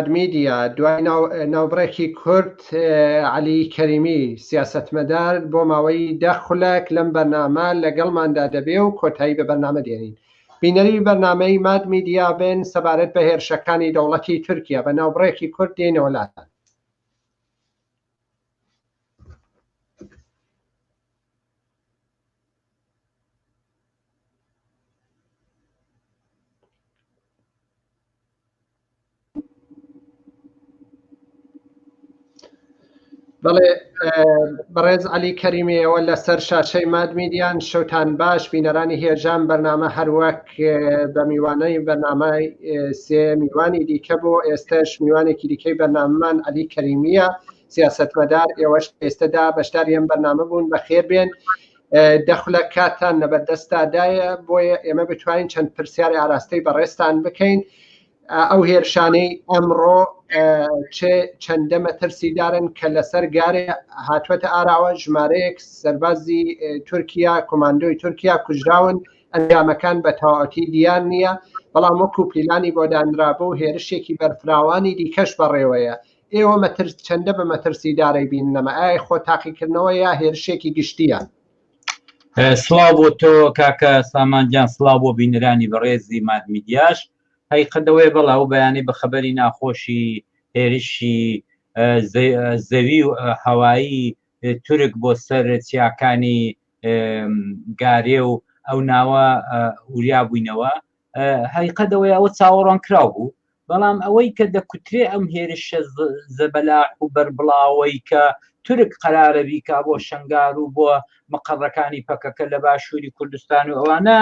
مادمیدیا دوای ناوبڕێکی کورد علی کەریمی سیاسەتمەدار بۆ ماوەی 10 خولەک لەم بەرنامە لەگەڵماندا دەبێ و کۆتایی بە بەرنامە دێنین. بینەری بەرنامەی مادمیدیا بن سەبارەت بە هێرشەکانی دەوڵەتی تورکیا بە ناوبڕێکی کورد دێنەوە لاتان. بەڵێ بەڕێز علی کەریمی ئەوە لەسەر شاشەی مادمیدیان شەوتان باش بینەرانی هێرجان بەرنامە هەروەک بە میوانەی بەرنامای سێ میوانی دیکە بۆ ئێستش میوانێکی دیکەی بەرنامەمان علی کەریمیە سیاسەتمەدار ئێوەش ئێستادا بەشداری ئەم بەرنامە بوون بەخێر بێن. دەخولە کاتان لەبەردەستادایە بۆیە ئێمە بتوانین چەند پرسیاری ئاراستەی بەڕێستان بکەین. ئەو هێرشانەی ئەمڕۆ چەندە مەترسیدارن کە لەسەر گارێ هاتووەتە ئاراوە ژمارەیەک سەربازی تورکیا کۆماندۆی تورکیا کوژراون ئەنجامەکان بە تەواوەتی دیار نییە بەڵام وەکو پلیلانی بۆ دانرابە و هێرشێکی بەرفراوانی دیکەش بەڕێوەیە. ئێوە چەندە بە مەترسیدارەی بینەمە ئای خۆ تاقیکردنەوە یا هێرشێکی گشتیە؟ سڵاو بۆ تۆ کاکە سامانجان، سڵاو بۆ بینەرانی بەڕێزی مادمیدیاش. حقیقەتەوەی بەڵاو بەیانی بە خەبەری ناخۆشی هێرشی زەوی و هەوایی تورک بۆ سەر چیاکانی گارێ و ئەو ناوە وریا بووینەوە. حقیقەتەوەی ئەوە چاوەڕوان کراو بوو، بەڵام ئەوەی کە دەکوترێ ئەم هێرشە زەبەلاح و بەربڵاوەی کە تورک قەرارە بیکا بۆ شەنگار و بۆ مەقەڕەکانی پەکەکە لە باشووری کوردستان و ئەوانە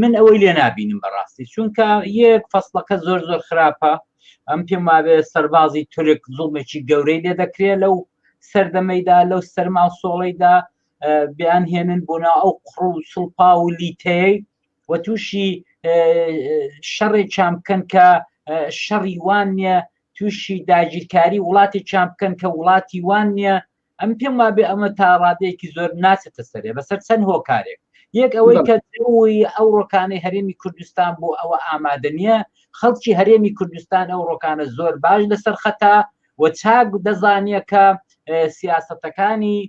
من ئەوەی لێ نابینم بەڕاستی، چونکە یەک فەسڵەکە زۆر زۆر خراپە. ئەم پێم وابێ سەربازی تورک زوڵمێکی گەورەی لێ دەکرێت لەو سەردەمەیدا لەو سەرما و سۆڵەیدا بیان هێنن بوونا ئەو قڕ و سوڵپا و لیتەیە و تووشی شەڕێکیان بکەن کە شەڕی وان نییە، تووشی داگیرکاری وڵاتی چیان بکەن کە وڵاتی وان نییە. ئەم پێم وابێ ئەمە تا ڕادەیەکی زۆر ناچێتە سەرێ بەسەر چەند هۆکارێک. یەک ئەوەی کە دەوی ئەو ڕۆکانەی هەرێمی کوردستان بۆ ئەوە ئامادە نییە، خەڵکی هەرێمی کوردستان ئەو ڕۆکانە زۆر باش لەسەر خەتا و چاک دەزانێت کە سیاسەتەکانی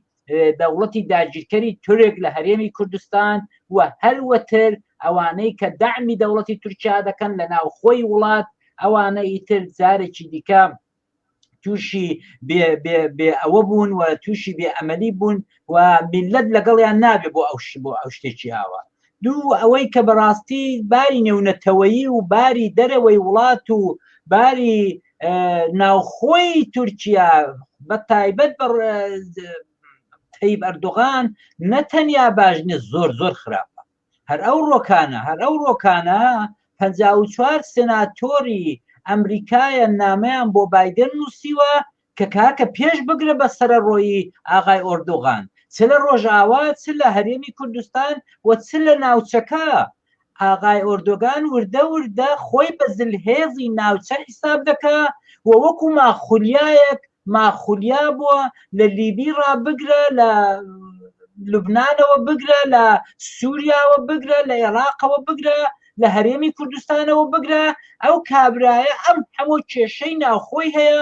دەوڵەتی داگیرکەری تورک لە هەرێمی کوردستان و هەروەتر ئەوانەی کە داعمی دەوڵەتی تورکیا دەکەن لە ناوخۆی وڵات ئەوانە ئیتر جارێکی دیکە تووشی بێ ئەوە بوون و تووشی بێ ئەمەلی بوون و میلەت لەگەڵیان نابێ بۆ ئەو شتێکی ئاوە. دوو ئەوەی کە بەڕاستی باری نێونەتەوەیی و باری دەرەوەی وڵات و باری ناوخۆی تورکیا بە تایبەت بە تەیب ئەردۆغان نەتەنیا باش نیە، زۆر زۆر خراپە. هەر ئەو ڕۆکانە 54 سێناتۆری ئەمریکایە نامەیان بۆ بایدن نووسیوە کە کاکە پێش بگرە بە سەرەڕۆیی ئاغای ئۆردۆغان، چ لە ڕۆژئاوا چ لە هەرێمی کوردستان و چ لە ناوچەکە. ئاغای ئۆردۆغان وردە وردە خۆی بە زلهێزی ناوچە حیساب دەکا و وەکو ماخولیایەک ماخولیا بووە لە لیبی ڕابگرە، لە لوبنانەوە بگرە، لە سووریاوە بگرە، لە عێراقەوە بگرە، لە هەرێمی کوردستانەوە بگرە. ئەو کابرایە ئەم هەموو کێشەی ناوخۆی هەیە،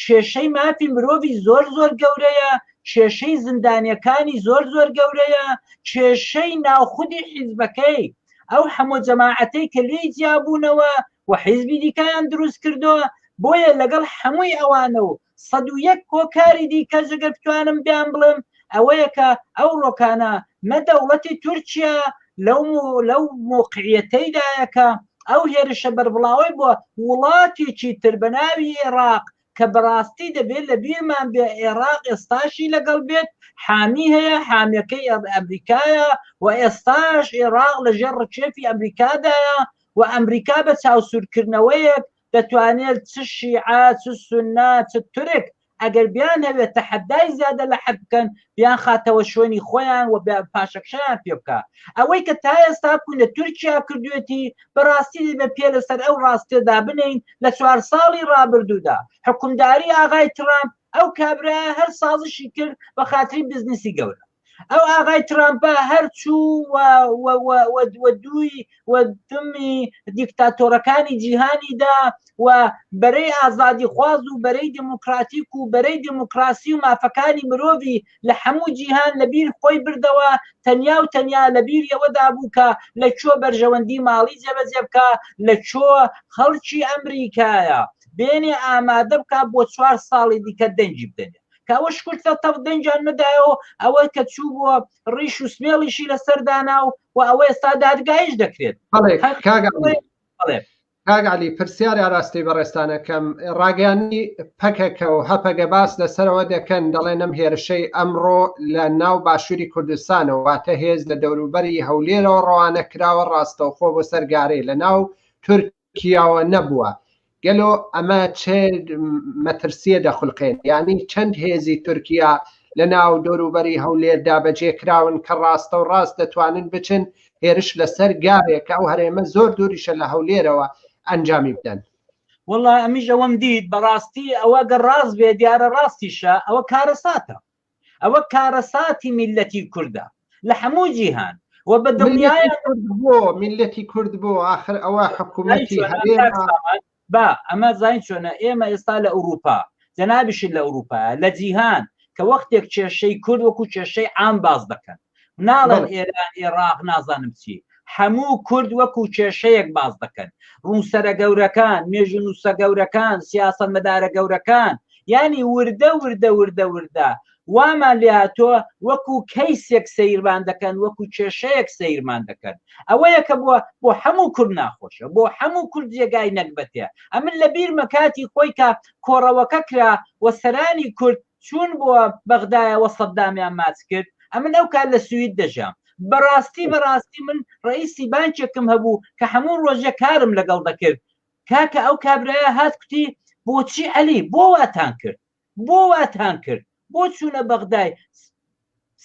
کێشەی مافی مرۆڤی زۆر زۆر گەورەیە، کێشەی زندانیەکانی زۆر زۆر گەورەیە، کێشەی ناوخودی حیزبەکەی ئەو هەموو جەماعەتەی کە لێی جیابوونەوە و حیزبی دیکەیان دروست کردووە. بۆیە لەگەڵ هەمووی ئەوانە و 101 هۆکاری دیکە جگەر بتوانم بیان بڵم ئەوەیە کە ئەو ڕۆکانە مە دەوڵەتی تورکیا لەو موقعیەتەیدایە کە ئەو هێرشە بەربڵاوی بووە وڵاتێکی تر بە ناوی عێراق کە بەڕاستی دەبێت لە بیرمان بێ عێراق ئێستاشی لەگەڵ بێت، حامی هەیە، حامیەکەی ئەمریکایە و ئێستاش عێراق لەژێر ڕکێفی ئەمریکادایە و ئەمریکا بە چاوسورکردنەوەیەک دەتوانێت چ شیعە چ سونە چ تورک ئەگەر بیان هەوێت تەحەدای زیادە لە حەد بکەن بیان خاتەوە شوێنی خۆیان و پاشەکشەیان پێ بکە. ئەوەی کە تا ئێستا بوون لە تورکیا کردوێتی بەڕاستی دەبێت پێ لەسەر ئەو ڕاستێدا بنین. لە 4 ساڵی ڕابردوودا حکومداری ئاغای ترامپ ئەو کابرایە هەر سازشی کرد بە خاتری بزنسی گەورە. ئەو ئاغای ترامپە هەرچوو و دمی دیکتاتۆرەکانی جیهانیدا و بەرەی ئازادی خواز و بەرەی دموکراتیک و بەرەی دموکراسی و مافەکانی مرۆڤی لە هەموو جیهان لەبیر خۆی بردەوە تەنیا و تەنیا لەبیر ئەوەدا بوو کە لە چۆ بەرژەوەندی ماڵی جێبەجێ بکە لە چۆ خەڵکی ئەمریکایە بێنێ ئامادە بکە بۆ 4 ساڵی دیکە دەنجی بدەنێ کەەوە شکرتە تەڵ دەنجان نەدایەوە ئەوە کە چوو بووە ڕیش و سمێڵیشی لەسەردانا و ئەوە ئێستا دادگایش دەکرێت. کاگعلی پرسیاری ئاراستی بەڕێستانەکەم ڕاگەیانی پەکەکە و هەپەگە باس لەسەرەوە دەکەن دەڵێن ئەم هێرشەی ئەمڕۆ لە ناو باشووری کوردستانەوە واتە هێز لە دەوروبەری هەولێرەوە ڕەوانە کراوە ڕاستەوخۆ بۆ سەرگارەی لە ناو تورکیاوە نەبووە. گەلۆ ئەمە چێ مەترسیە دەخولقێن یعنی چەند هێزی تورکیا لە ناو دەوروبەری هەولێردا بەجێ کراون کە ڕاستە و ڕاست دەتوانن بچن هێرش لەسەر گارێک ئەو هەرێمە زۆر دووریشە لە هەولێرەوە ئەنجامی بدەن. وڵای ئەمیش ئەوەم دیت بەڕاستی ئەوە گە ڕاست بێ دیارە ڕاستیشە ئەوە کارەساتە ئەوە کارەساتی میلەتی کووردە لە هەموو جیهان و بە دڵنیای بۆ میلەتی کورد بۆ آخر ئەوە حکوومەتی با ئەمە زین چۆنە ئێمە ئێستا لە ئەوروپا جەنابیشن لە ئەوروپا لە جیهان کە وەختێک کێشەی کورد وەکو کێشەی عام باز دەکەن ناڵێن ئێران عێراق نازانم چی هەموو کورد وەکو کێشەیەک باز دەکەن ڕووسەرە گەورەکان مێژە نووسە گەورەکان سیاسەت مەدارە گەورەکان ینی وردە وامان لاتۆ وەکو کەیسێک سەیرمان دەکەن وەکو کێشەیەک سەیرمان دەکەن ئەوەیەکە بۆ هەموو کورد ناخۆشە بۆ هەموو کورد جێگای نەکبەتێ ئەمن لە بیر مەکاتی خۆی کە کۆڕەوەکە کرا و سەرانی کورد چوون بۆ بەغدایەوە سەدامیان ماچ کرد ئەمن ئەو کار لە سوید دەژام بەڕاستی من ڕئیسی بانکێکم هەبوو کە هەموو ڕۆژە کارم لەگەڵ دەکرد کاکە ئەو کابرایە هات کوتی بۆچی ئەلی بۆ واتان کرد بۆ چوونە بەغدای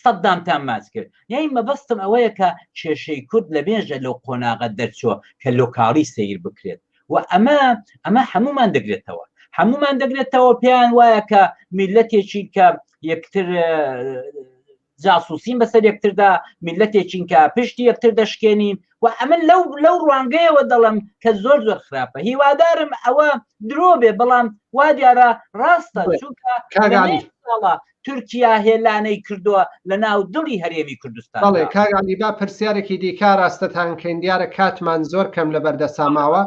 سەدامتان ماچ کرد یعنی مەبەستم ئەوەیە کە کێشەی کورد لە بێژە لەو قۆناغە دەرچووە کە لۆکاڵی سیر بکرێت و ئەمە هەمومان دەگرێتەوە پێیان وایە کە میلەتێکی کە یەکتر جاسوسین بەسەر یەکتردا میلەتێکین کە پشتی یەکتر دەشکێنین و ئەمن لەو ڕوانگەیەوە دەڵم کە زۆر خراپە هیوادارم ئەوە درۆ بێ بەڵام وا دیارە ڕاستە چونکە تورکیا هێلانەی کردووە لە ناو دڵی هەرێمی کوردستان. بەڵێ کاگالی با پرسیارێکی دیکە ڕاستەتان کەین دیارە کاتمان زۆر کەم لە بەردەساماوە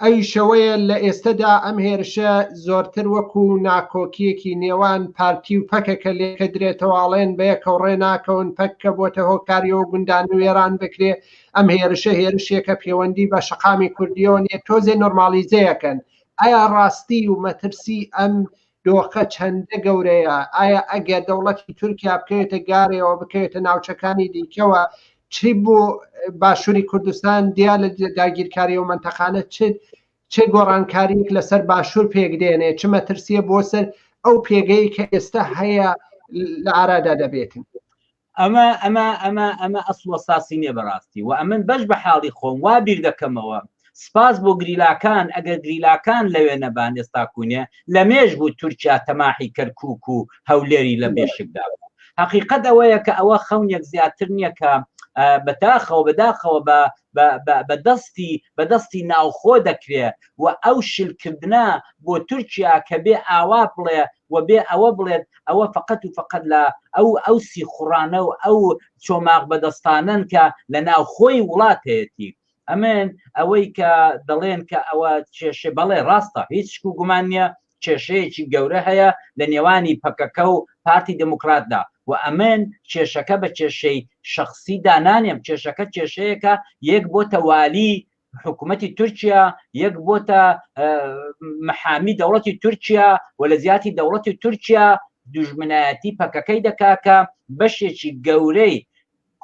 ئەی شەوەیە لە ئێستەدا ئەم هێرشە زۆرتر وەکو ناکۆکیەکی نێوان پارتی و پەکەکە لێکە درێتەواڵێن بەیەکە ڕێ ناکەون پەککە بۆتە هۆکاریەوە گوندان و وێران بکرێ ئەم هێرشە هێرشێکە پەیوەندی بە شقامی کوردیەوە نیە تۆزێ نۆرمالیزەیەکەن ئایا ڕاستی و مەترسی ئەم دۆخە چەندە گەورەیە ئایا ئەگەر دەوڵەتی تورکیا بکەوێتە گارێەوە بکەوێتە ناوچەکانی دیکەوە چی بۆ باشووری کوردستان دیا لە داگیرکاری و منتەقانە چه گۆڕانکاریەک لەسەر باشوور پێکدێنێ چ مەترسیە بۆ سەر ئەو پێگەی کە ئێستا هەیە لە ئارادا دەبێتن ئەمە ئەسوە ساسی نیە بەڕاستی و ئەمن بەش بە حاڵی خۆم وا بیر دەکەمەوە سپاس بۆ گریلاکان ئەگەر گریلاکان لەوێ نەبان ئێستا کوونێ لە مێژ بوو تورکیا تەماحی کەرکووک و هەولێری لە بێشکدا بوو حقیقەت ئەوەیە کە ئەوە خەونێک زیاتر نییە کە بەداخەوە بەدەستی ناوخۆ دەکرێت و ئەو شلکردنا بۆ تورکیا کە بێ ئاوا بڵێ و بێ ئەوە بڵێت ئەوە فقط و فقط لە ئەو سیخوڕانە و ئەو چۆماق بەدەستانن کە لە ناوخۆی وڵاتەتی ئەمن ئەوەی کە دەڵێن کە ئەوە کێشە بەڵێ ڕاستە هیچ گومان نییە کێشەیەکی گەورە هەیە لە نێوانی پەکەکە و پارتی دموکراتدا و ئەمن کێشەکە بە کێشەی شخصی دانانیم کێشەکە کێشەیەکە یەک بۆتە والی حکوومەتی تورکیا یەک بۆتە محامی دەوڵەتی تورکیا و لە زیاتی دەوڵەتی تورکیا دوژمنایەتی پەکەکەی دەکاکە بەشێکی گەورەی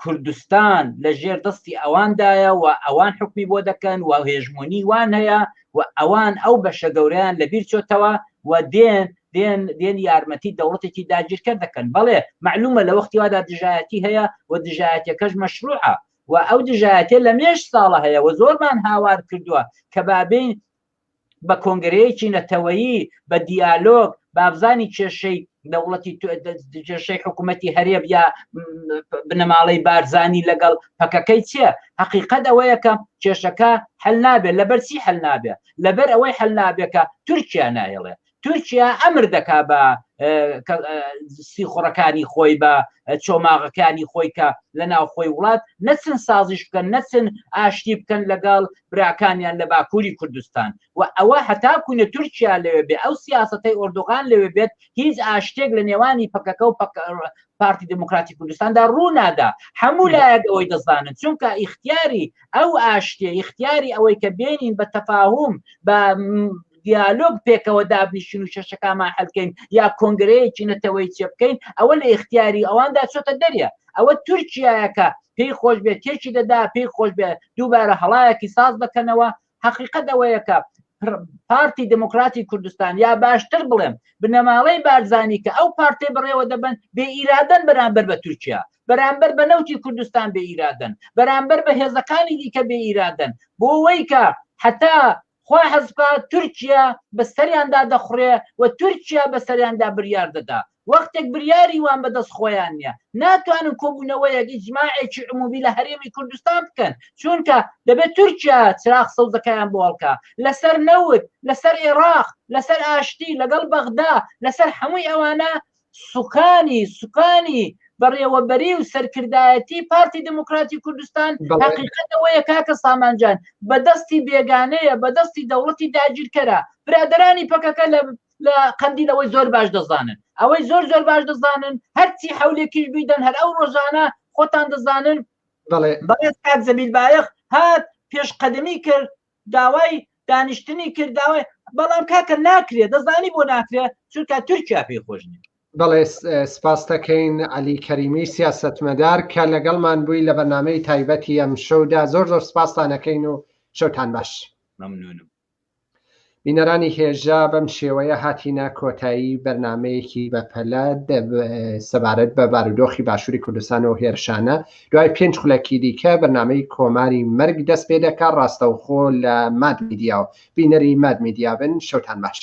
کوردستان لە ژێر دەستی ئەواندایە و ئەوان حکمی بۆ دەکەن و هێژمۆنی وان هەیە و ئەوان ئەو بەشە گەورەیان لەبیر چۆتەوە و دێن یارمەتی دەوڵەتێکی داگیرکە دەکەن بەڵێ معلومە لە وەختی وادا دژایەتی هەیە و دژایەتەکەش مەشروعە و ئەو دژایەتێ لە مێژ ساڵە هەیە و زۆرمان هاوار کردووە کە بابین بە کۆنگرەیەکی نەتەوەیی بە دیالۆگ بابزانی کێشەی دەوڵەتی جێشەی حکوومەتی هەرێب یا بنەماڵەی بارزانی لەگەڵ پەکەکەی چییە؟ حقیقەت ئەوەیەکە کێشەکە هەل نابێت لەبەرچی هەل نابێت لەبەر ئەوەی هەل نابێکە تورکیا نایڵێ تورکیا ئەمر دەکا بە سیخۆڕەکانی خۆی بە چۆماغەکانی خۆی کە لە ناو خۆی وڵات نەچن سازش بکەن نەچن ئاشتی بکەن لەگەڵ براکانیان لە باکووری کوردستان و ئەوە هەتاکوونە تورکیا لەوێ بێ ئەو سیاسەتەی ئۆردۆغان لەوێ بێت هیچ ئاشتێک لە نێوانی پەکەکە و پارتی دموکراتی کوردستاندا ڕوونادا هەموو لایەک ئەوەی دەزانن چونکە ئیختیاری ئەو ئاشتێ ئیختیاری ئەوەی کە بێنین بە تەفاهم بە دیالۆگ پێکەوە دابنیشین و شەشەکەمان حەلکەین یا کۆنگرەیەکی نەتەوەی چێ بکەین ئەوە لە ئیختیاری ئەواندا چۆتە دەریە ئەوە تورکیایەکە پێی خۆش بێت تێکی دەدا پێی خۆش بێت دووبارە هەڵایەکی ساز بکەنەوە حقیقەت ئەوەیەکە پارتی دموکراتی کوردستان یا باشتر بڵێم بنەماڵەی بارزانی کە ئەو پارتی بڕێوە دەبن بێ ئیرادەن بەرامبەر بە تورکیا بەرامبەر بە نەوتی کوردستان بێ ئیرادەن بەرامبەر بە هێزەکانی دیکە بێ ئیرادەن بۆ ئەوەی کە حتا خوا حەزبکە تورکیا بەسەریاندا دەخڕێ و تورکیا بەسەریاندا بریار دەدا وەختێک بریاری وان بەدەست خۆیان نییە ناتوانن کۆبوونەوەیەک ئیجماعێکی عمومی لە هەرێمی کوردستان بکەن چونکە دەبێت تورکیا چراغ سەوزەکەیان بۆ هەڵکا لەسەر نەوت لەسەر عێراق لەسەر ئاشتی لەگەڵ بەغدا لەسەر هەمووی ئەوانە سوکانی بەڕێوەبەری و سەرکردایەتی پارتی دموکراتی کوردستان حقیقەتەوەیە کاکە سامانجان بەدەستی بێگانەیە بەدەستی دەوڵەتی داگیرکەرە برادرانی پەکەکە لە قەندیلەوەی زۆر باش دەزانن ئەوەی زۆر باش دەزانن هەرچی حولێکیش بیدەن هەر ئەو ڕۆژانە خۆتان دەزانن بەڵێت کاک زەبیل بایەخ هات پێشقەدەمی کرد داوای دانیشتنی کرد داوای بەڵام کاکە ناکرێت دەزانی بۆ ناکرێت چونکە تورکیا پێی خۆش نیە بەڵێ سپاس دەکەین عەلی کەریمی سیاسەتمەدار کە لەگەڵمان بووی لە بەرنامەی تایبەتی ئەم شەودا زۆر سپاسان دەکەین و شەوتان باش مەمنونم بینەرانی هێژا بەم شێوەیە هاتینە کۆتایی بەرنمەیەکی بەپەلە سەبارەت بە بارودۆخی باشووری کوردستان و هێرشانە دوای 5 خولەکی دیکە بەرنمەی کۆماری مەرگ دەست پێ دەکات ڕاستەوخۆ لە ماد میدیا و بینەری ماد میدیا بن شەوتان باش